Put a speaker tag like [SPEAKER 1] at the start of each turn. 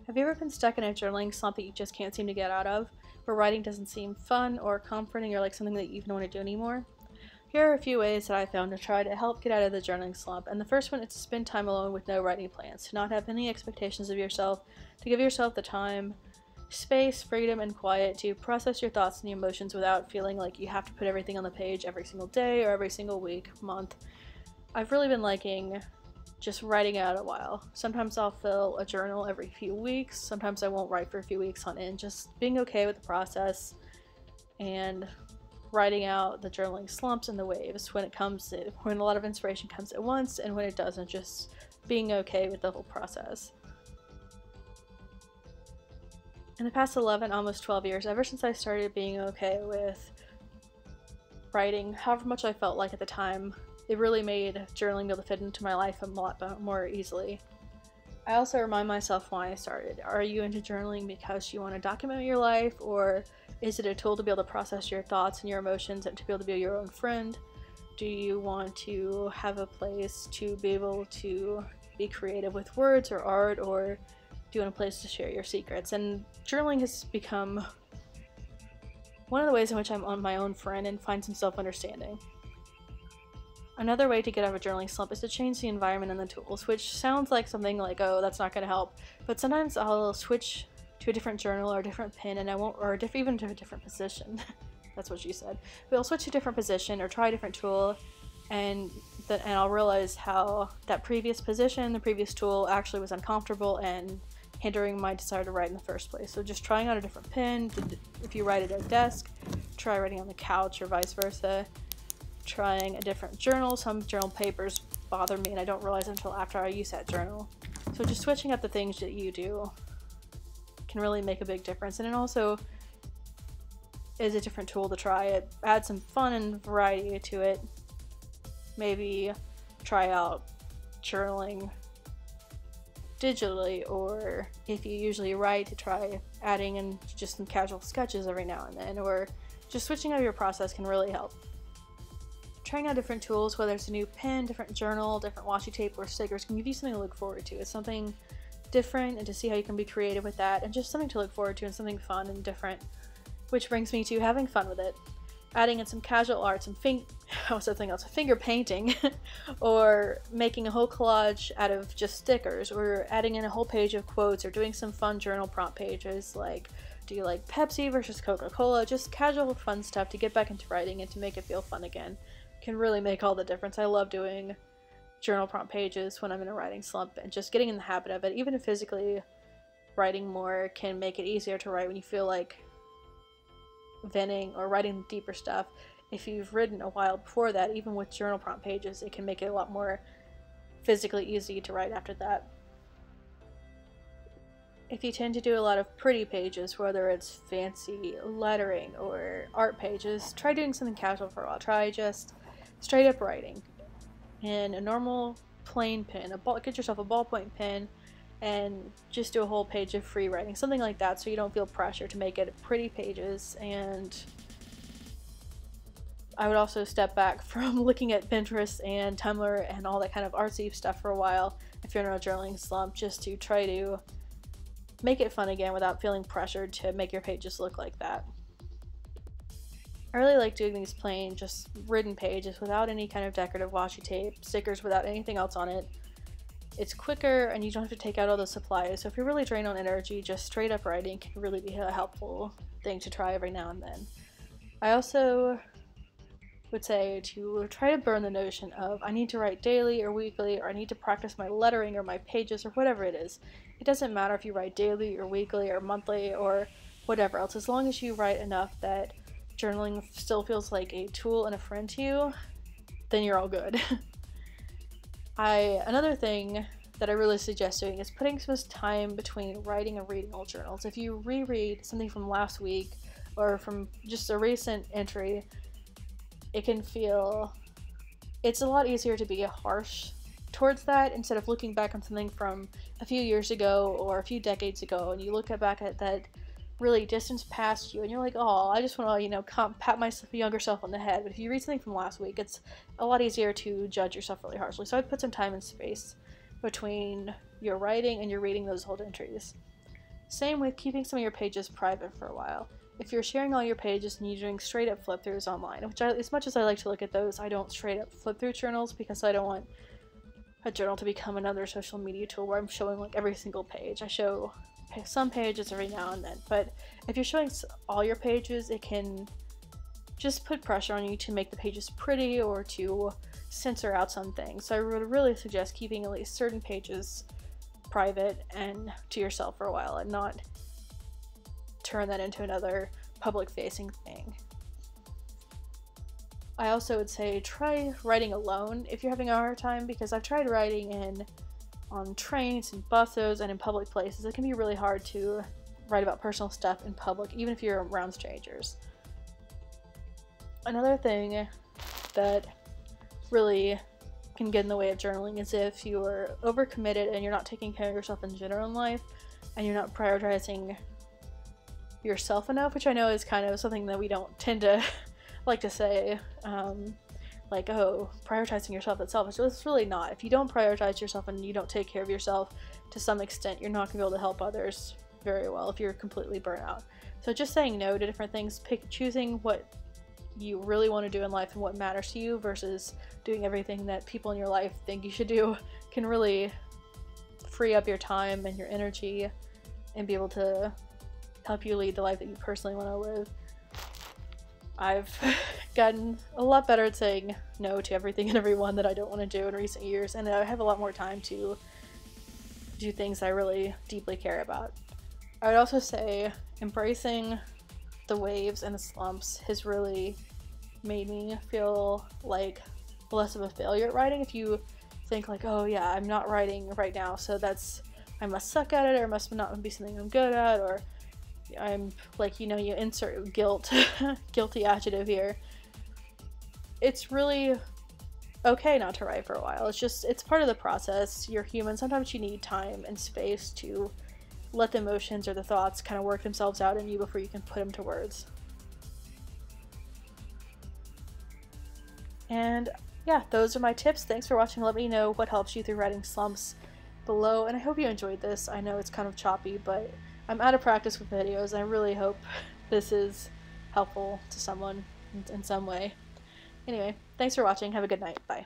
[SPEAKER 1] Have you ever been stuck in a journaling slump that you just can't seem to get out of, where writing doesn't seem fun or comforting or like something that you even want to do anymore? Here are a few ways that I found to try to help get out of the journaling slump, and the first one is to spend time alone with no writing plans, to not have any expectations of yourself, to give yourself the time, space, freedom, and quiet to process your thoughts and emotions without feeling like you have to put everything on the page every single day or every single week, month. I've really been liking just writing out a while. Sometimes I'll fill a journal every few weeks, sometimes I won't write for a few weeks on end, just being okay with the process and writing out the journaling slumps and the waves when when a lot of inspiration comes at once and when it doesn't, just being okay with the whole process. In the past 11, almost 12 years, ever since I started being okay with writing however much I felt like at the time, it really made journaling be able to fit into my life a lot more easily. I also remind myself why I started. Are you into journaling because you want to document your life, or is it a tool to be able to process your thoughts and your emotions and to be able to be your own friend? Do you want to have a place to be able to be creative with words or art, or do you want a place to share your secrets? And journaling has become one of the ways in which I'm on my own friend and find some self-understanding. Another way to get out of a journaling slump is to change the environment and the tools, which sounds like something like, oh, that's not going to help. But sometimes I'll switch to a different journal or a different pen, and I won't, or even to a different position. That's what she said. But I'll switch to a different position or try a different tool, and I'll realize how that previous position, the previous tool, actually was uncomfortable and hindering my desire to write in the first place. So just trying out a different pen. If you write at a desk, try writing on the couch or vice versa. Trying a different journal. Some journal papers bother me and I don't realize until after I use that journal. So just switching up the things that you do can really make a big difference, and it also is a different tool to try. It adds some fun and variety to it. Maybe try out journaling digitally, or if you usually write, to try adding in just some casual sketches every now and then, or just switching up your process can really help. Trying out different tools, whether it's a new pen, different journal, different washi tape, or stickers, can give you something to look forward to. It's something different, and to see how you can be creative with that, and just something to look forward to and something fun and different. Which brings me to having fun with it. Adding in some casual art, finger painting, or making a whole collage out of just stickers, or adding in a whole page of quotes, or doing some fun journal prompt pages like, do you like Pepsi versus Coca-Cola? Just casual fun stuff to get back into writing and to make it feel fun again. Can really make all the difference. I love doing journal prompt pages when I'm in a writing slump, and just getting in the habit of it, even if physically writing more can make it easier to write when you feel like venting or writing deeper stuff. If you've written a while before that, even with journal prompt pages, it can make it a lot more physically easy to write after that. If you tend to do a lot of pretty pages, whether it's fancy lettering or art pages, try doing something casual for a while. Try just straight up writing in a normal plain pen. Get yourself a ballpoint pen and just do a whole page of free writing, something like that, so you don't feel pressure to make it pretty pages. And I would also step back from looking at Pinterest and Tumblr and all that kind of artsy stuff for a while if you're in a journaling slump, just to try to make it fun again without feeling pressured to make your pages look like that. I really like doing these plain, just written pages without any kind of decorative washi tape, stickers, without anything else on it. It's quicker and you don't have to take out all the supplies, so if you're really drained on energy, just straight up writing can really be a helpful thing to try every now and then. I also would say to try to burn the notion of I need to write daily or weekly, or I need to practice my lettering or my pages or whatever it is. It doesn't matter if you write daily or weekly or monthly or whatever else, as long as you write enough that journaling still feels like a tool and a friend to you, then you're all good. Another thing that I really suggest doing is putting some time between writing and reading old journals. If you reread something from last week or from just a recent entry, it's a lot easier to be harsh towards that instead of looking back on something from a few years ago or a few decades ago, and you look back at that really distance past you and you're like, oh, I just want to, pat my younger self on the head. But if you read something from last week, it's a lot easier to judge yourself really harshly. So I'd put some time and space between your writing and your reading those old entries. Same with keeping some of your pages private for a while. If you're sharing all your pages and you're doing straight up flip throughs online, which as much as I like to look at those, I don't straight up flip through journals because I don't want a journal to become another social media tool where I'm showing like every single page. I show some pages every now and then, but if you're showing all your pages, it can just put pressure on you to make the pages pretty or to censor out some things. So I would really suggest keeping at least certain pages private and to yourself for a while and not turn that into another public facing thing. I also would say try writing alone if you're having a hard time, because I've tried writing on trains and buses and in public places. It can be really hard to write about personal stuff in public, even if you're around strangers. Another thing that really can get in the way of journaling is if you are overcommitted and you're not taking care of yourself in general in life and you're not prioritizing yourself enough, which I know is kind of something that we don't tend to like to say, like, oh, prioritizing yourself is selfish. It's really not. If you don't prioritize yourself and you don't take care of yourself to some extent, you're not going to be able to help others very well if you're completely burnt out. So just saying no to different things, choosing what you really want to do in life and what matters to you versus doing everything that people in your life think you should do can really free up your time and your energy and be able to help you lead the life that you personally want to live. I've gotten a lot better at saying no to everything and everyone that I don't want to do in recent years, and I have a lot more time to do things I really deeply care about. I would also say embracing the waves and the slumps has really made me feel like less of a failure at writing. If you think like, oh yeah, I'm not writing right now, so I must suck at it, or it must not be something I'm good at, or I'm like, you insert guilty adjective here. It's really okay not to write for a while. It's part of the process. You're human. Sometimes you need time and space to let the emotions or the thoughts kind of work themselves out in you before you can put them to words. And yeah, those are my tips. Thanks for watching. Let me know what helps you through writing slumps below, and I hope you enjoyed this. I know it's kind of choppy, but I'm out of practice with videos, and I really hope this is helpful to someone in some way. Anyway, thanks for watching. Have a good night. Bye.